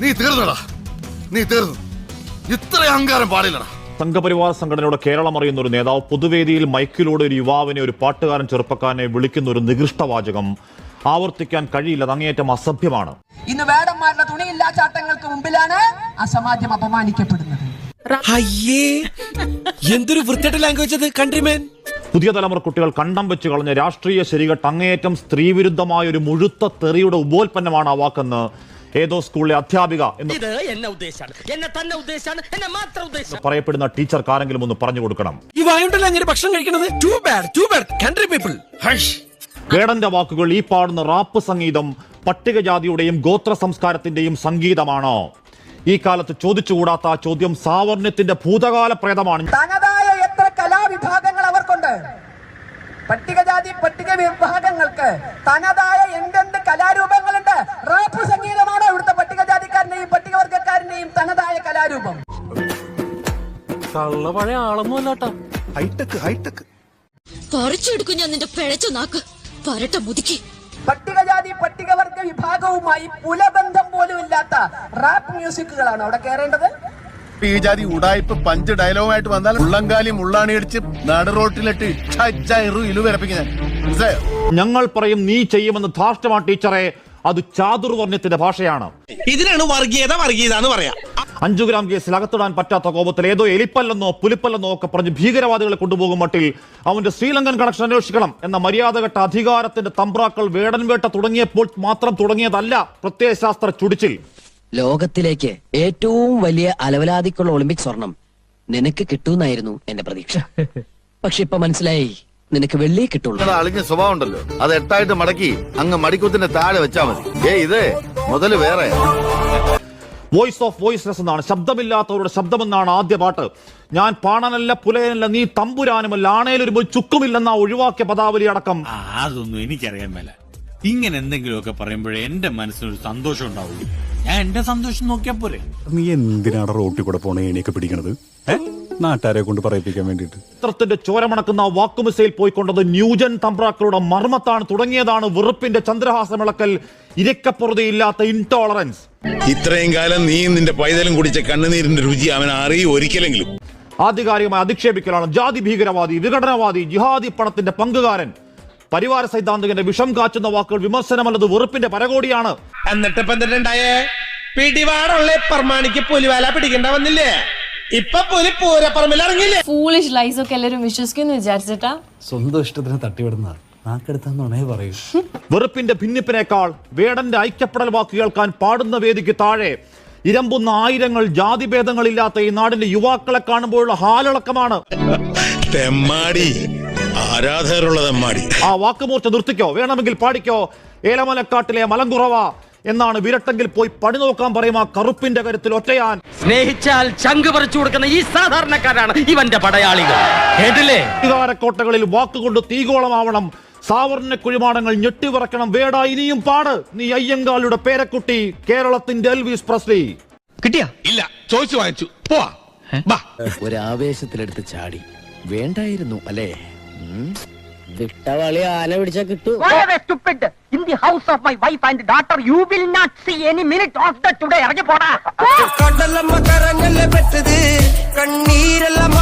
നീ തീർന്നടാ, നീ തീർന്നു. ഇത്ര അഹങ്കാരം പാടില്ലടാ. സംഘപരിവാർ സംഘടനയുടെ കേരളം അറിയുന്ന ഒരു നേതാവ് പൊതുവേദിയിൽ മൈക്കിലൂടെ ഒരു യുവാവിനെ, ഒരു പാട്ടുകാരൻ ചെറുപ്പക്കാരനെ വിളിക്കുന്ന ഒരു നികൃഷ്ടവാചകം ആവർത്തിക്കാൻ കഴിയില്ല. അങ്ങേയറ്റം അസഭ്യമാണ്. ഇന്ന് വേടന്മാരുടെ തുണിയില്ലാ ചാട്ടങ്ങൾക്ക് മുമ്പിലാണ് അസമാധ്യം അപമാനിക്കപ്പെടുന്നത്. എന്തൊരു വൃത്തികെട്ട ലാംഗ്വേജ് അത് കൺട്രിമാൻ. പുതിയ തലമുറ കുട്ടികൾ കണ്ടം വെച്ച് കളഞ്ഞ രാഷ്ട്രീയ ശരികെട്ട് അങ്ങേയറ്റം സ്ത്രീവിരുദ്ധമായ ഒരു മുഴുത്ത തെറിയുടെ ഉപോൽപ്പന്നമാണ് ആ വാക്കെന്ന് ഏതോ സ്കൂളിലെ അധ്യാപിക എന്ന് പറയപ്പെടുന്ന ടീച്ചർക്ക് ആരെങ്കിലും ഒന്ന് പറഞ്ഞു കൊടുക്കണം. ഈ വായുണ്ടല്ലോ അങ്ങനെ ഭക്ഷണം കഴിക്കുന്നത്. Too bad country people. വേടന്റെ വാക്കുകൾ ഈ പാടുന്ന റാപ്പ് സംഗീതം പട്ടികജാതിയുടെയും ഗോത്ര സംസ്കാരത്തിന്റെയും സംഗീതമാണോ? ഈ കാലത്ത് ചോദിച്ചുകൂടാത്ത ആ ചോദ്യം സാവർണ്യത്തിന്റെ ഭൂതകാല പ്രേതമാണ്. തനതായ എത്ര കലാവിഭാഗങ്ങൾ അവർക്കുണ്ട്. പട്ടികജാതി പട്ടിക വിഭാഗങ്ങൾക്ക് തനതായ എന്തെന്ത് കലാരൂപങ്ങളുണ്ട്. റാപ്പ് സംഗീതമാണോ ഇവിടുത്തെ പട്ടികജാതിക്കാരനെയും പട്ടികവർഗക്കാരനെയും തനതായ കലാരൂപം? പഴയ ആളൊന്നുമല്ലാട്ടോ. ഹൈടെക് പറിച്ചെടുക്കും ഞാൻ നിന്റെ പിഴച്ച നാക്ക്. പരട്ട മുതുക്കി പട്ടികജാതി പട്ടികവർഗ വിഭാഗവുമായി പുലബന്ധം പോലും ഇല്ലാത്ത റാപ്പ് മ്യൂസിക്കുകളാണ് അവിടെ കയറേണ്ടത്. ഈ ജാതി ഉടായ്പ പഞ്ച് ഡയലോഗായിട്ട് വന്നാൽ ഉള്ളംകാലി മുള്ളാണി അടിച്ച് നടുറോട്ടിലിട്ട് ഇലുവരപ്പിക്കുന്ന. ഞങ്ങൾ പറയും നീ ചെയ്യുമെന്ന് ധാർഷ്ട്യമാ ടീച്ചറെ. അത് ചാതുർവർണ്ണയത്തിന്റെ ഭാഷയാണ്. ഇതിനാണ് വർഗീയത എന്ന് പറയാം. 5 ഗ്രാം കേസിൽ അകത്തിടാൻ പറ്റാത്ത കോപത്തിൽ ഏതോ എലിപ്പല്ലെന്നോ പുലിപ്പല്ലെന്നോ ഒക്കെ പറഞ്ഞ് ഭീകരവാദികളെ കൊണ്ടുപോകും മട്ടിൽ അവന്റെ ശ്രീലങ്കൻ കണക്ഷൻ അന്വേഷിക്കണം എന്ന മര്യാദഘട്ട അധികാരത്തിന്റെ തമ്പ്രാക്കൾ വേടൻ വേട്ട തുടങ്ങിയപ്പോൾ മാത്രം തുടങ്ങിയതല്ല പ്രത്യയശാസ്ത്ര ചുടിച്ചിൽ. ലോകത്തിലേക്ക് ഏറ്റവും വലിയ അലവലാതിക്കുള്ള ഒളിമ്പിക് സ്വർണം നിനക്ക് കിട്ടൂന്നായിരുന്നു എന്റെ പ്രതീക്ഷ. പക്ഷെ ഇപ്പൊ മനസ്സിലായി, നിനക്ക് വെള്ളി കിട്ടുള്ളൂ. അളിഞ്ഞ സ്വഭാവം ഉണ്ടല്ലോ, അത് 8 മടക്കി അങ്ങ് മടിക്കുത്തിന്റെ താഴെ വെച്ചാ മതി. ഇത് മുതല് വേറെ. വോയിസ് ഓഫ് വോയിസ്ലെസ് എന്നാണ്, ശബ്ദമില്ലാത്തവരുടെ ശബ്ദമെന്നാണ് ആദ്യ പാട്ട്. ഞാൻ പാണനല്ല പുലയനല്ല നീ തമ്പുരാനുമല്ല ആണേലൊരു ചുക്കുമില്ലെന്ന ഒഴിവാക്കിയ പദാവലി അടക്കം. അതൊന്നും എനിക്കറിയാൻ മേല. ഇങ്ങനെ എന്തെങ്കിലുമൊക്കെ പറയുമ്പോഴേ എന്റെ മനസ്സിനൊരു സന്തോഷം ഉണ്ടാവുള്ളൂ. ഞാൻ എന്റെ സന്തോഷം നോക്കിയാ പോരെ. നീ എന്തിനാണ് റോട്ടിൽ കൂടെ പോണ എണിയൊക്കെ പിടിക്കണത്? നാട്ടുകാരെ കൊണ്ട് പറയിപ്പിക്കാൻ വേണ്ടിട്ട്. ചിത്രത്തിന്റെ ചോരമണക്കുന്ന വാക്കുമിസയിൽ പോയിക്കൊണ്ടത് ന്യൂജൻ തമ്പ്രാക്കളുടെ മർമ്മത്താണ്. തുടങ്ങിയതാണ് വെറുപ്പിന്റെ ചന്ദ്രഹാസമിളക്കൽ, ഇരക്കപ്പുറതയില്ലാത്ത ഇൻടോളറൻസ്. ഇത്രയും കാലം നീയും നിന്റെ പൈതലും കുടിച്ച കണ്ണുനീരിന്റെ രുചി അവൻ അറിയും ഒരിക്കലെങ്കിലും. ആധികാരികമായി അധിക്ഷേപിക്കലാണ്. ജാതി ഭീകരവാദി, വിഘടനവാദി, ജിഹാദി പണത്തിന്റെ പങ്കുകാരൻ, പരിവാര സൈദ്ധാന്തികന്റെ വിഷം കാച്ചുന്ന വാക്കുകൾ വിമർശനമല്ലത് വെറുപ്പിന്റെ പരകോടിയാണ്. എന്നിട്ട് പിടിവാടുള്ള പ്രമാണിക്ക് പുലിവാല പിടിക്കേണ്ട വന്നില്ലേ? ഇപ്പൊ പുലി പൂരപ്പറമ്പിലിറങ്ങില്ലേ? ഫൂളിഷ് ലൈസ് ഒക്കെ എല്ലാവരും വിശ്വസിക്കുന്നു വിചാരിച്ചിട്ടാ. സ്വന്തം ഇഷ്ടത്തിന് തട്ടിവിടുന്ന നാക്കെടുത്താന്നുണേ പറയൂ. വെറുപ്പിന്റെ ഭിന്നിപ്പിനേക്കാൾ വേടന്റെ ഐക്യപ്പെടൽ വാക്ക് കേൾക്കാൻ പാടുന്ന വേദിക്ക് താഴെ ഇരമ്പുന്ന ആയിരങ്ങൾ ജാതിഭേദങ്ങളില്ലാത്ത ഈ നാടിന്റെ യുവാക്കളെ കാണുമ്പോഴുള്ള ഹാലിളക്കമാണ്. ആരാധകരുള്ളതെമ്മാടി. ആ വാക്കുമൂർച്ച നിർത്തിക്കോ, വേണമെങ്കിൽ പാടിക്കോ. ഏലമലക്കാട്ടിലെ മലങ്കുറവ എന്നാണ് വിരട്ടെങ്കിൽ പോയി പണി നോക്കാൻ പറയും. ആ കറുപ്പിന്റെ കരുത്തിൽ ഒറ്റയാൻ. സ്നേഹിച്ചാൽ ചങ്ക് പറിച്ചു കൊടുക്കുന്ന ഈ സാധാരണക്കാരാണ് ഇവന്റെ പടയാളികൾ. കേട്ടില്ലേ? അധികാരക്കോട്ടകളിൽ വാക്കുകൊണ്ട് തീകോളമാവണം. സാവർണ്ണ കുഴിമാടങ്ങൾ ഞെട്ടിവിറക്കണം. വേട ഇനിയും പാട്. നീ അയ്യങ്കാളുടെ പേരക്കുട്ടി, കേരളത്തിന്റെ എൽവിസ് പ്രസ്ലി. കിട്ടിയാ? ഇല്ല, ചോദിച്ചു വാങ്ങിച്ചു. പോവാ. ഒരാവേശത്തിലെടുത്ത് ചാടി വേണ്ടായിരുന്നു അല്ലേ? വിട്ടവളി ആന പിടിച്ചാ കിട്ടൂ. In the house of my wife and daughter, you will not see any minute of that today. ഇറങ്ങി പോടാ. കടലമ്മ കരഞ്ഞല്ലേ പെട്ടത്, കണ്ണീരെല്ലാം